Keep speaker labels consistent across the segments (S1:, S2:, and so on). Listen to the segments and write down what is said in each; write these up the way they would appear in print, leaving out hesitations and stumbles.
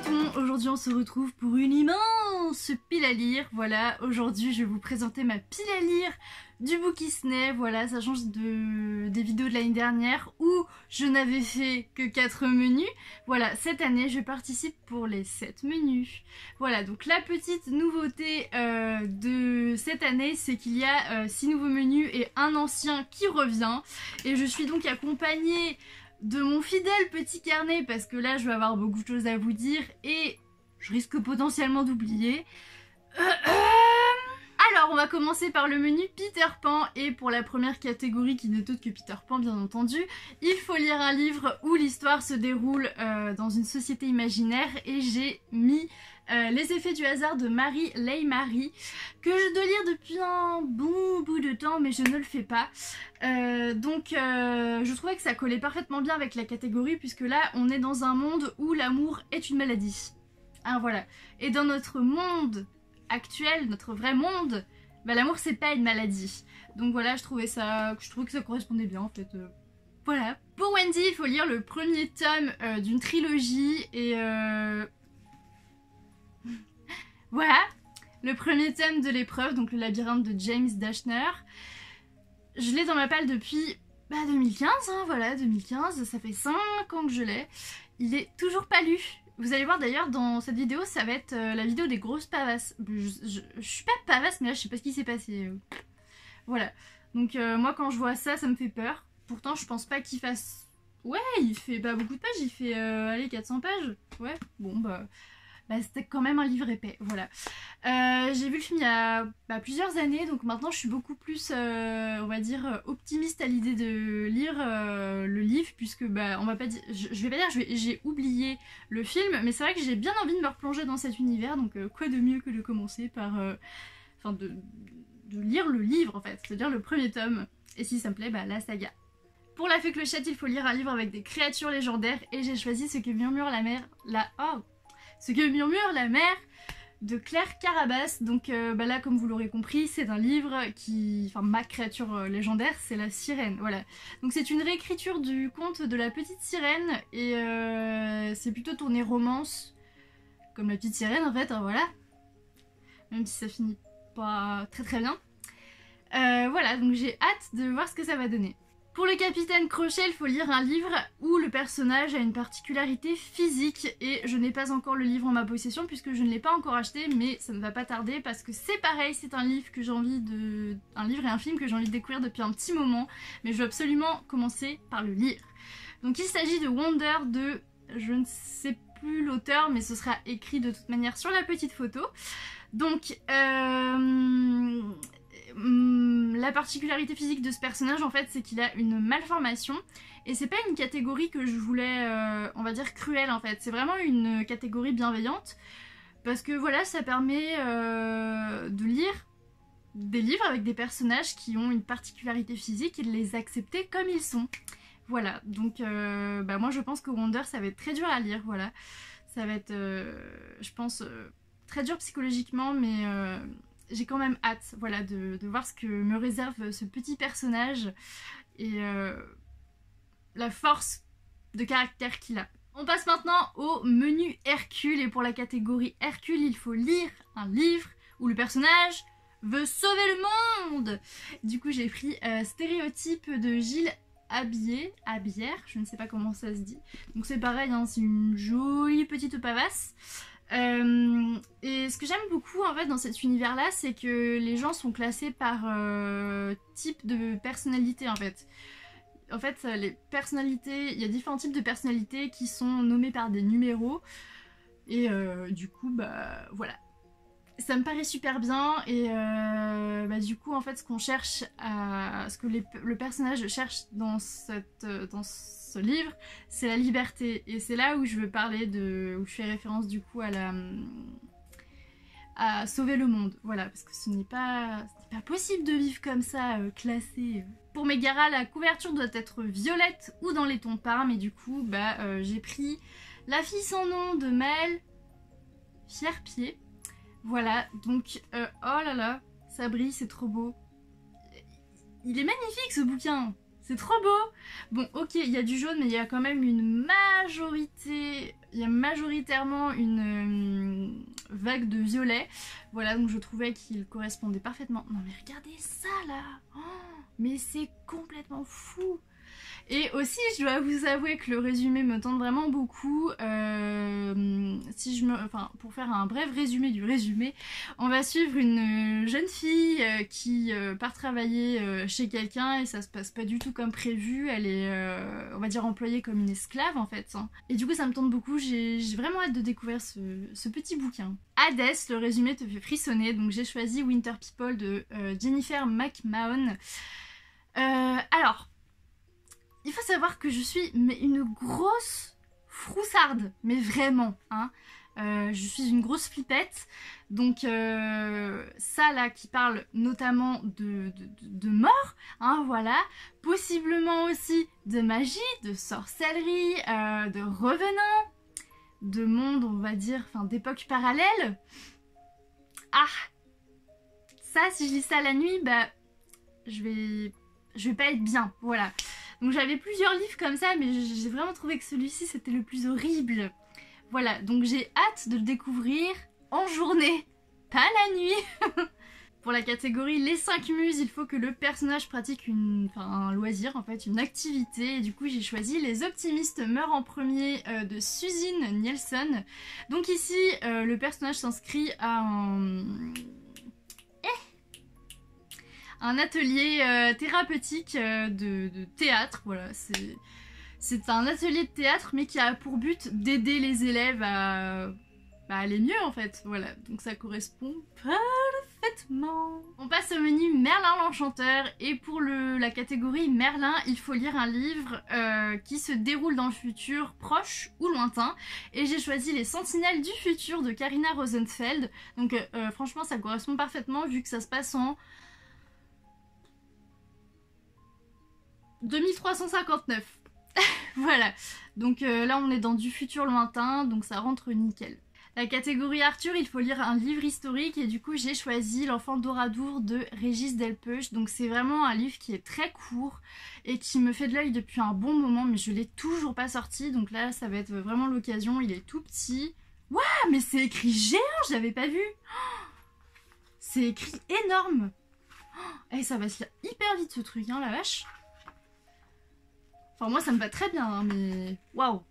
S1: tout le monde, aujourd'hui on se retrouve pour une immense pile à lire. Voilà, aujourd'hui je vais vous présenter ma pile à lire du Bookisney. Voilà, ça change des vidéos de l'année dernière où je n'avais fait que 4 menus. Voilà, cette année je participe pour les 7 menus. Voilà, donc la petite nouveauté de cette année, c'est qu'il y a 6 nouveaux menus et un ancien qui revient. Et je suis donc accompagnée de mon fidèle petit carnet parce que là je vais avoir beaucoup de choses à vous dire et je risque potentiellement d'oublier. Alors on va commencer par le menu Peter Pan et pour la première catégorie qui n'est autre que Peter Pan bien entendu, il faut lire un livre où l'histoire se déroule dans une société imaginaire et j'ai mis Les effets du hasard de Marie Leigh-Marie que je dois lire depuis un bon bout de temps mais je ne le fais pas. Donc je trouvais que ça collait parfaitement bien avec la catégorie puisque là on est dans un monde où l'amour est une maladie. Hein, voilà. Et dans notre monde actuel, notre vrai monde, bah, l'amour c'est pas une maladie. Donc voilà, je trouvais que ça correspondait bien en fait. Voilà. Pour Wendy, il faut lire le premier tome d'une trilogie et voilà, le premier tome de l'épreuve, donc le labyrinthe de James Dashner. Je l'ai dans ma palle depuis 2015, hein, voilà, 2015, ça fait 5 ans que je l'ai. Il est toujours pas lu. Vous allez voir d'ailleurs dans cette vidéo, ça va être la vidéo des grosses pavasses. Je suis pas pavasse, mais là je sais pas ce qui s'est passé. Voilà, donc moi quand je vois ça, ça me fait peur. Pourtant je pense pas qu'il fasse... Ouais, il fait pas beaucoup de pages, il fait allez 400 pages. Ouais, bon bah c'était quand même un livre épais, voilà. J'ai vu le film il y a plusieurs années, donc maintenant je suis beaucoup plus, on va dire, optimiste à l'idée de lire le livre, puisque on va pas dire, je vais pas dire j'ai oublié le film, mais c'est vrai que j'ai bien envie de me replonger dans cet univers, donc quoi de mieux que de commencer par, enfin de lire le livre en fait, c'est-à-dire le premier tome, et si ça me plaît, la saga. Pour la fée Clochette, il faut lire un livre avec des créatures légendaires, et j'ai choisi Ce que murmure la mer, Ce que murmure la mer de Claire Carabas. Donc là, comme vous l'aurez compris, c'est un livre qui... Enfin, ma créature légendaire, c'est la sirène, voilà. Donc c'est une réécriture du conte de la petite sirène, et c'est plutôt tourné romance, comme la petite sirène en fait, hein, voilà. Même si ça finit pas très très bien. Voilà, donc j'ai hâte de voir ce que ça va donner. Pour le capitaine Crochet, il faut lire un livre où le personnage a une particularité physique et je n'ai pas encore le livre en ma possession puisque je ne l'ai pas encore acheté, mais ça ne va pas tarder parce que c'est pareil, c'est un livre que j'ai envie de... un livre et un film que j'ai envie de découvrir depuis un petit moment, mais je veux absolument commencer par le lire. Donc il s'agit de Wonder de... je ne sais plus l'auteur, mais ce sera écrit de toute manière sur la petite photo. Donc la particularité physique de ce personnage en fait c'est qu'il a une malformation et c'est pas une catégorie que je voulais on va dire cruelle en fait, c'est vraiment une catégorie bienveillante parce que voilà ça permet de lire des livres avec des personnages qui ont une particularité physique et de les accepter comme ils sont. Voilà, donc moi je pense que Wonder ça va être très dur à lire, voilà, ça va être je pense très dur psychologiquement mais j'ai quand même hâte, voilà, de voir ce que me réserve ce petit personnage et la force de caractère qu'il a. On passe maintenant au menu Hercule et pour la catégorie Hercule, il faut lire un livre où le personnage veut sauver le monde. Du coup, j'ai pris Stéréotype de Gilles Abière, je ne sais pas comment ça se dit. Donc c'est pareil, hein, c'est une jolie petite pavasse. Et ce que j'aime beaucoup en fait dans cet univers là c'est que les gens sont classés par type de personnalité en fait. En fait les personnalités, il y a différents types de personnalités qui sont nommées par des numéros et du coup voilà. Ça me paraît super bien et du coup en fait ce qu'on cherche ce que le personnage cherche dans ce livre c'est la liberté et c'est là où je veux parler où je fais référence du coup à sauver le monde, voilà, parce que ce n'est pas possible de vivre comme ça classé. Pour Megara la couverture doit être violette ou dans les tons pars mais du coup j'ai pris La fille sans nom de Maëlle Fierpied. Voilà, donc, oh là là, ça brille, c'est trop beau. Il est magnifique ce bouquin, C'est trop beau. Bon, ok, il y a du jaune, mais il y a quand même une majorité... Il y a majoritairement une vague de violet. Voilà, donc je trouvais qu'il correspondait parfaitement. Non mais regardez ça là. Oh, mais c'est complètement fou. Et aussi, je dois vous avouer que le résumé me tente vraiment beaucoup. Pour faire un bref résumé du résumé, on va suivre une jeune fille qui part travailler chez quelqu'un et ça se passe pas du tout comme prévu. Elle est, on va dire, employée comme une esclave en fait. Et du coup, ça me tente beaucoup. J'ai vraiment hâte de découvrir ce petit bouquin. Hades, le résumé te fait frissonner, donc j'ai choisi Winter People de Jennifer McMahon. Alors... Il faut savoir que je suis une grosse froussarde, mais vraiment, hein. Je suis une grosse flippette, donc ça là qui parle notamment de mort, hein, voilà, possiblement aussi de magie, de sorcellerie, de revenants, de monde, on va dire, enfin d'époque parallèle. Ah, ça si je lis ça la nuit, bah je vais pas être bien, voilà. Donc j'avais plusieurs livres comme ça, mais j'ai vraiment trouvé que celui-ci c'était le plus horrible. Voilà, donc j'ai hâte de le découvrir en journée, pas la nuit. Pour la catégorie les 5 muses, il faut que le personnage pratique un loisir, en fait, une activité. Et du coup j'ai choisi Les optimistes meurent en premier de Suzine Nielsen. Donc ici, le personnage s'inscrit à un atelier thérapeutique de théâtre, voilà, c'est un atelier de théâtre mais qui a pour but d'aider les élèves à aller mieux en fait, voilà, donc ça correspond parfaitement. On passe au menu Merlin l'Enchanteur et pour la catégorie Merlin, il faut lire un livre qui se déroule dans le futur proche ou lointain et j'ai choisi Les Sentinelles du futur de Karina Rosenfeld, donc franchement ça correspond parfaitement vu que ça se passe en 2359. Voilà, donc là on est dans du futur lointain, donc ça rentre nickel. La catégorie Arthur, il faut lire un livre historique et du coup j'ai choisi L'Enfant d'Oradour de Régis Delpech. Donc c'est vraiment un livre qui est très court et qui me fait de l'œil depuis un bon moment, mais je l'ai toujours pas sorti, donc là ça va être vraiment l'occasion. Il est tout petit. Waouh, mais c'est écrit géant, je l'avais pas vu. C'est écrit énorme. Et ça va se lire hyper vite ce truc, hein, la vache. Enfin moi ça me va très bien, hein, mais waouh.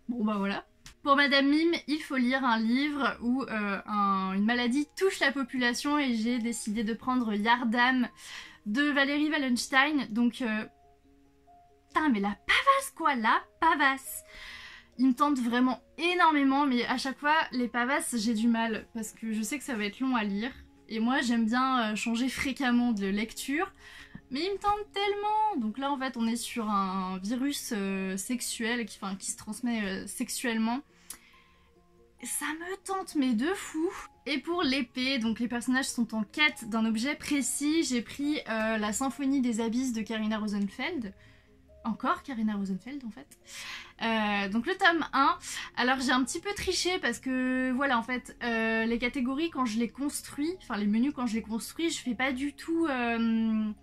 S1: Bon bah voilà. Pour Madame Mime, il faut lire un livre où une maladie touche la population et j'ai décidé de prendre Yardam de Valérie Wallenstein. Donc, putain mais la pavasse quoi, la pavasse. Il me tente vraiment énormément, mais à chaque fois les pavasses j'ai du mal parce que je sais que ça va être long à lire. Et moi j'aime bien changer fréquemment de lecture. Mais il me tente tellement. Donc là en fait on est sur un virus sexuel qui se transmet sexuellement. Ça me tente mais de fou. Et pour l'épée, donc les personnages sont en quête d'un objet précis. J'ai pris la Symphonie des Abysses de Karina Rosenfeld. Encore Karina Rosenfeld en fait. Donc le tome 1. Alors j'ai un petit peu triché parce que voilà en fait les catégories quand je les construis, enfin les menus quand je les construis, je fais pas du tout en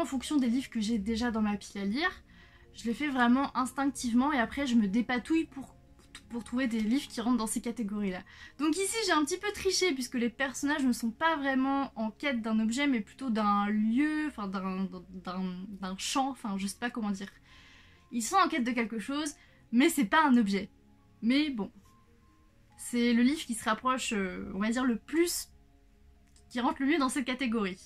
S1: fonction des livres que j'ai déjà dans ma pile à lire. Je les fais vraiment instinctivement et après je me dépatouille pour trouver des livres qui rentrent dans ces catégories-là. Donc ici j'ai un petit peu triché puisque les personnages ne sont pas vraiment en quête d'un objet mais plutôt d'un lieu, enfin d'un champ, enfin je sais pas comment dire. Ils sont en quête de quelque chose mais c'est pas un objet. Mais bon, c'est le livre qui se rapproche, on va dire le plus, qui rentre le mieux dans cette catégorie.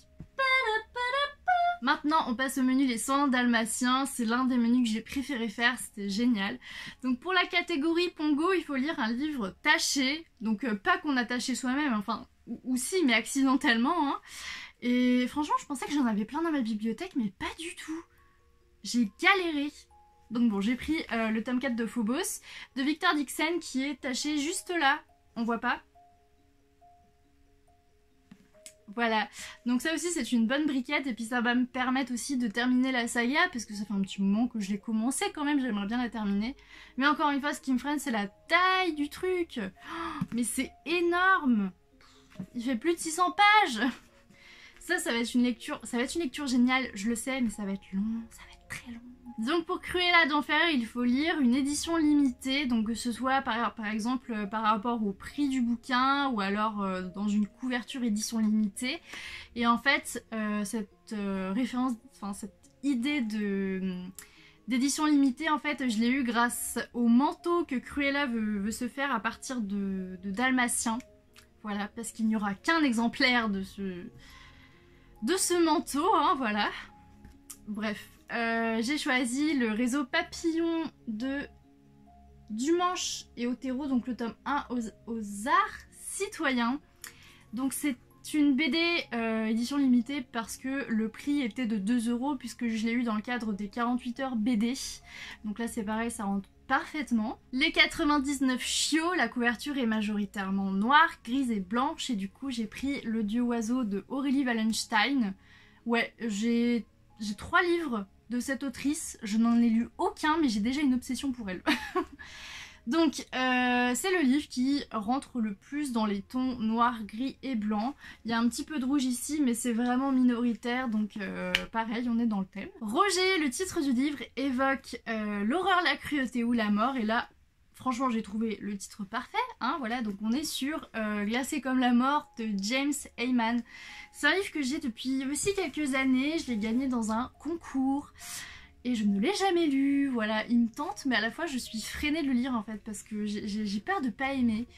S1: Maintenant, on passe au menu Les 101 Dalmatiens. C'est l'un des menus que j'ai préféré faire, c'était génial. Donc pour la catégorie Pongo, il faut lire un livre taché. Donc pas qu'on a taché soi-même, enfin, ou si, mais accidentellement. Hein. Et franchement, je pensais que j'en avais plein dans ma bibliothèque, mais pas du tout. J'ai galéré. Donc bon, j'ai pris le tome 4 de Phobos, de Victor Dixon, qui est taché juste là. On voit pas. Voilà, donc ça aussi c'est une bonne briquette et puis ça va me permettre aussi de terminer la saga parce que ça fait un petit moment que je l'ai commencé quand même, j'aimerais bien la terminer. Mais encore une fois, ce qui me freine c'est la taille du truc. Oh, mais c'est énorme. Il fait plus de 600 pages. Ça va être une lecture géniale, je le sais, mais ça va être long, ça va être très long. Donc pour Cruella d'Enfer, il faut lire une édition limitée, donc que ce soit par exemple par rapport au prix du bouquin ou alors dans une couverture édition limitée. Et en fait, cette référence, enfin cette idée d'édition limitée, en fait, je l'ai eu grâce au manteau que Cruella veut se faire à partir de Dalmatien. Voilà, parce qu'il n'y aura qu'un exemplaire de ce manteau, hein, voilà. Bref. J'ai choisi le réseau Papillon de Dumanche et Otero, donc le tome 1 aux arts citoyens. Donc c'est une BD édition limitée parce que le prix était de 2 € puisque je l'ai eu dans le cadre des 48 heures BD. Donc là c'est pareil, ça rentre parfaitement. Les 99 chiots, la couverture est majoritairement noire, grise et blanche et du coup j'ai pris Le Dieu Oiseau de Aurélie Wallenstein. Ouais, j'ai 3 livres de cette autrice, je n'en ai lu aucun mais j'ai déjà une obsession pour elle. Donc c'est le livre qui rentre le plus dans les tons noir, gris et blanc. Il y a un petit peu de rouge ici mais c'est vraiment minoritaire donc pareil on est dans le thème. Roger, le titre du livre évoque l'horreur, la cruauté ou la mort et là franchement j'ai trouvé le titre parfait, hein, voilà, donc on est sur Glacé comme la mort de James Heyman. C'est un livre que j'ai depuis aussi quelques années, je l'ai gagné dans un concours et je ne l'ai jamais lu, voilà, il me tente mais à la fois je suis freinée de le lire en fait parce que j'ai peur de pas aimer.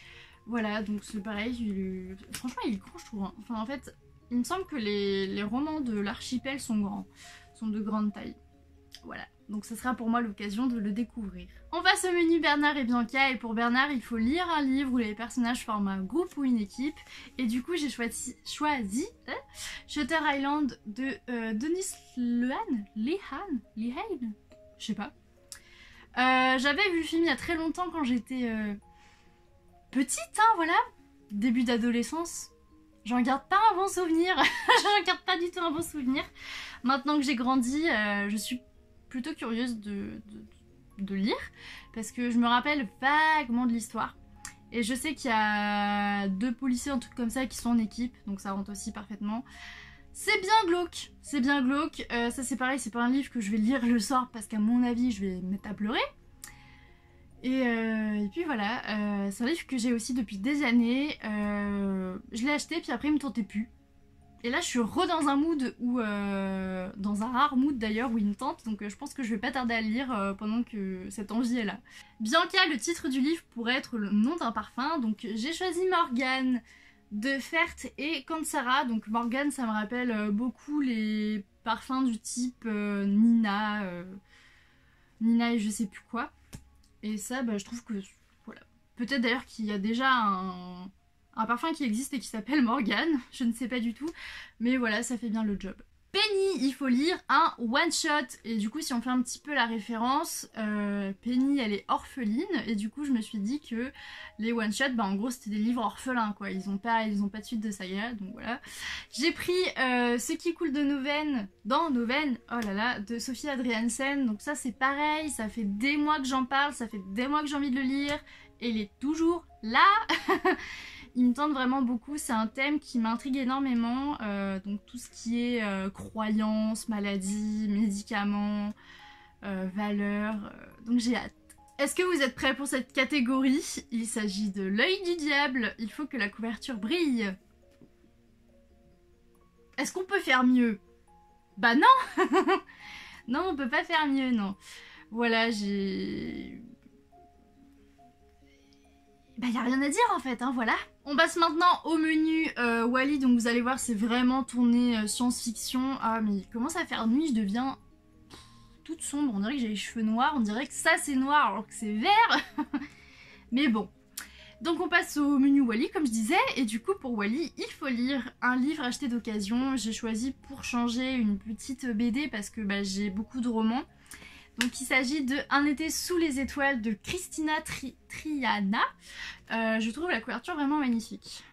S1: Voilà, donc c'est pareil, franchement il est gros je trouve, hein. Enfin en fait il me semble que les romans de l'archipel sont grands, sont de grande taille. Voilà, donc ce sera pour moi l'occasion de le découvrir. On passe au menu Bernard et Bianca et pour Bernard il faut lire un livre où les personnages forment un groupe ou une équipe et du coup j'ai choisi Shutter Island de Denis Lehane, je sais pas. J'avais vu le film il y a très longtemps quand j'étais petite, hein, voilà, début d'adolescence. J'en garde pas un bon souvenir, j'en garde pas du tout un bon souvenir. Maintenant que j'ai grandi, je suis plutôt curieuse de lire parce que je me rappelle vaguement de l'histoire et je sais qu'il y a 2 policiers, un truc comme ça qui sont en équipe donc ça rentre aussi parfaitement. C'est bien glauque, c'est bien glauque, ça c'est pareil, c'est pas un livre que je vais lire le soir parce qu'à mon avis je vais me mettre à pleurer et puis voilà, c'est un livre que j'ai aussi depuis des années, je l'ai acheté puis après il me tentait plus. Et là je suis dans un mood où, dans un rare mood d'ailleurs où il me tente, donc je pense que je vais pas tarder à le lire pendant que cette envie est là. Bianca, le titre du livre pourrait être le nom d'un parfum, donc j'ai choisi Morgane de Fert et Kansara. Donc Morgane ça me rappelle beaucoup les parfums du type Nina et je sais plus quoi. Et ça je trouve que voilà. Peut-être d'ailleurs qu'il y a déjà un parfum qui existe et qui s'appelle Morgane, je ne sais pas du tout, mais voilà, ça fait bien le job. Penny, il faut lire un one-shot, et du coup si on fait un petit peu la référence, Penny elle est orpheline, et du coup je me suis dit que les one-shots, en gros c'était des livres orphelins quoi, ils ont pas de suite de saga, donc voilà. J'ai pris Ce qui coule de dans nos veines, oh là là, de Sophie Adriansen, donc ça c'est pareil, ça fait des mois que j'en parle, ça fait des mois que j'ai envie de le lire, et il est toujours là. Il me tente vraiment beaucoup, c'est un thème qui m'intrigue énormément, donc tout ce qui est croyances, maladies, médicaments, valeurs, donc j'ai hâte. Est-ce que vous êtes prêts pour cette catégorie? Il s'agit de L'œil du diable, il faut que la couverture brille. Est-ce qu'on peut faire mieux? Bah non. Non, on peut pas faire mieux, non. Voilà, j'ai... Bah y a rien à dire en fait, hein, voilà. On passe maintenant au menu Wall-E, donc vous allez voir c'est vraiment tourné science-fiction. Ah mais il commence à faire nuit, je deviens toute sombre, on dirait que j'ai les cheveux noirs, on dirait que ça c'est noir alors que c'est vert. Mais bon. Donc on passe au menu Wall-E comme je disais, et du coup pour Wall-E il faut lire un livre acheté d'occasion. J'ai choisi pour changer une petite BD parce que j'ai beaucoup de romans. Donc il s'agit de Un été sous les étoiles de Christina Triana. Je trouve la couverture vraiment magnifique.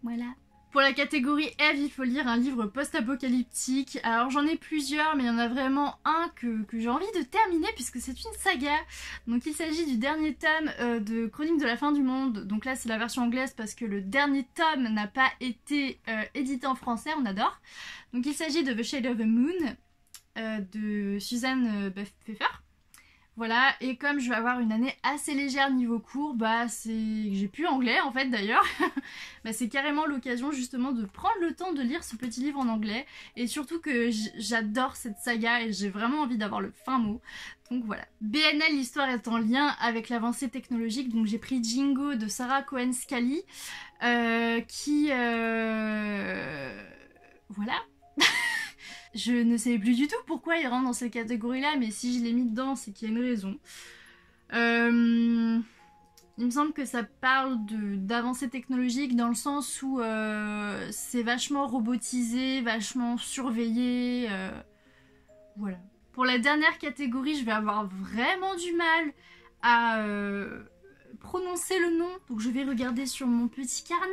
S1: Voilà. Pour la catégorie Eve, il faut lire un livre post-apocalyptique. Alors j'en ai plusieurs, mais il y en a vraiment un que j'ai envie de terminer puisque c'est une saga. Donc il s'agit du dernier tome de Chroniques de la fin du monde. Donc là c'est la version anglaise parce que le dernier tome n'a pas été édité en français, on adore. Donc il s'agit de The Shade of the Moon de Suzanne Pfeffer. Voilà, et comme je vais avoir une année assez légère niveau cours, bah j'ai plus anglais en fait d'ailleurs, bah c'est carrément l'occasion justement de prendre le temps de lire ce petit livre en anglais, et surtout que j'adore cette saga et j'ai vraiment envie d'avoir le fin mot. Donc voilà. BNL, l'histoire est en lien avec l'avancée technologique, donc j'ai pris Jingo de Sarah Cohen-Scally, qui... Voilà. Je ne sais plus du tout pourquoi il rentre dans cette catégorie-là, mais si je l'ai mis dedans, c'est qu'il y a une raison. Il me semble que ça parle d'avancée technologique dans le sens où c'est vachement robotisé, vachement surveillé. Voilà. Pour la dernière catégorie, je vais avoir vraiment du mal à prononcer le nom, donc je vais regarder sur mon petit carnet.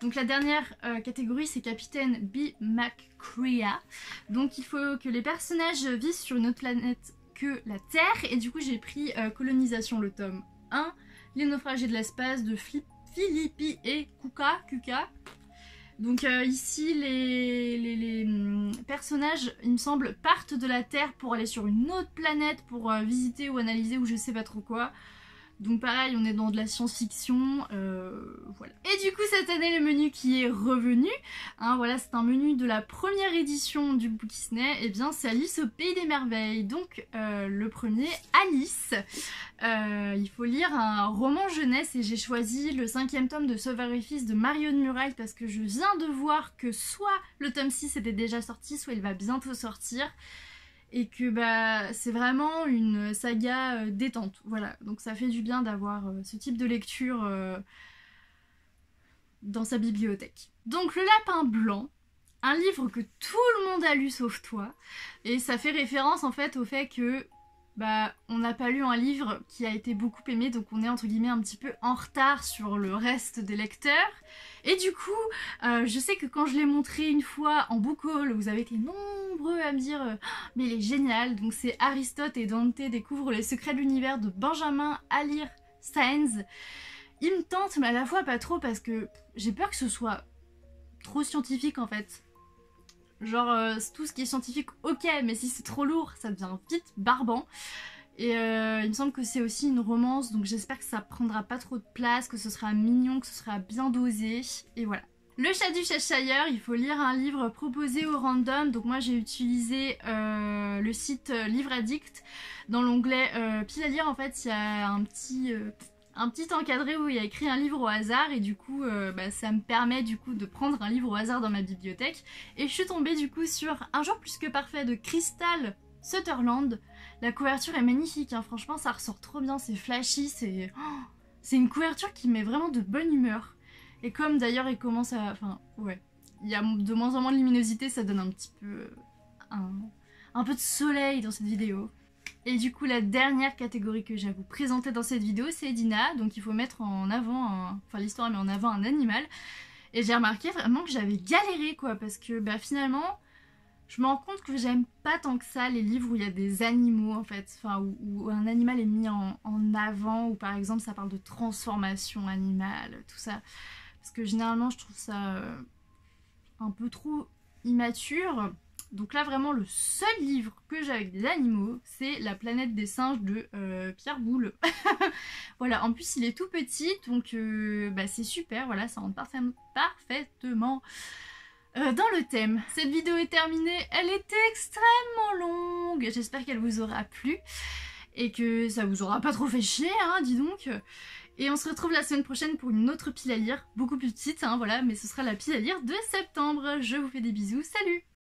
S1: Donc la dernière catégorie, c'est Capitaine B. McCrea. Donc il faut que les personnages vivent sur une autre planète que la Terre, et du coup j'ai pris Colonisation, le tome 1, Les naufragés de l'espace de Philippi et Kuka. Donc ici les personnages, il me semble, partent de la Terre pour aller sur une autre planète pour visiter ou analyser ou je sais pas trop quoi. Donc pareil, on est dans de la science-fiction, voilà. Et du coup cette année le menu qui est revenu, hein, voilà, c'est un menu de la première édition du Bookisney, et bien c'est Alice au Pays des Merveilles. Donc le premier, Alice, il faut lire un roman jeunesse et j'ai choisi le 5e tome de Sauveur et Fils de Marion Muraille parce que je viens de voir que soit le tome 6 était déjà sorti, soit il va bientôt sortir. Et que bah c'est vraiment une saga détente, voilà. Donc ça fait du bien d'avoir ce type de lecture dans sa bibliothèque. Donc Le Lapin Blanc, un livre que tout le monde a lu sauf toi, et ça fait référence en fait au fait que bah on n'a pas lu un livre qui a été beaucoup aimé, donc on est entre guillemets un petit peu en retard sur le reste des lecteurs. Et du coup, je sais que quand je l'ai montré une fois en book haul, vous avez été nombreux à me dire mais il est génial. Donc c'est Aristote et Dante découvrent les secrets de l'univers de Benjamin Alire Sáenz. Il me tente, mais à la fois pas trop parce que j'ai peur que ce soit trop scientifique en fait. Genre tout ce qui est scientifique, ok, mais si c'est trop lourd, ça devient vite barbant. Et il me semble que c'est aussi une romance, donc j'espère que ça prendra pas trop de place, que ce sera mignon, que ce sera bien dosé, et voilà. Le Chat du Cheshire, il faut lire un livre proposé au random, donc moi j'ai utilisé le site Livre Addict. Dans l'onglet pile à lire, en fait, il y a un petit encadré où il y a écrit un livre au hasard, et du coup bah, ça me permet du coup de prendre un livre au hasard dans ma bibliothèque. Et je suis tombée du coup sur Un jour plus que parfait de Crystal Sutherland. La couverture est magnifique, hein. Franchement ça ressort trop bien, c'est flashy, c'est une couverture qui met vraiment de bonne humeur. Et comme d'ailleurs il commence à... Enfin ouais, il y a de moins en moins de luminosité, ça donne un petit peu... un peu de soleil dans cette vidéo. Et du coup la dernière catégorie que j'ai à vous présenter dans cette vidéo c'est Dina, donc il faut mettre en avant, enfin l'histoire met en avant un animal. Et j'ai remarqué vraiment que j'avais galéré quoi, parce que bah finalement... Je me rends compte que j'aime pas tant que ça les livres où il y a des animaux en fait, enfin où un animal est mis en avant, ou par exemple ça parle de transformation animale, tout ça. Parce que généralement je trouve ça un peu trop immature. Donc là vraiment le seul livre que j'ai avec des animaux, c'est La planète des singes de Pierre Boulle. Voilà, en plus il est tout petit, donc bah, c'est super, voilà, ça rentre parfaitement dans le thème. Cette vidéo est terminée, elle était extrêmement longue, j'espère qu'elle vous aura plu et que ça vous aura pas trop fait chier, hein, dis donc. Et on se retrouve la semaine prochaine pour une autre pile à lire, beaucoup plus petite, hein, voilà, mais ce sera la pile à lire de septembre. Je vous fais des bisous, salut!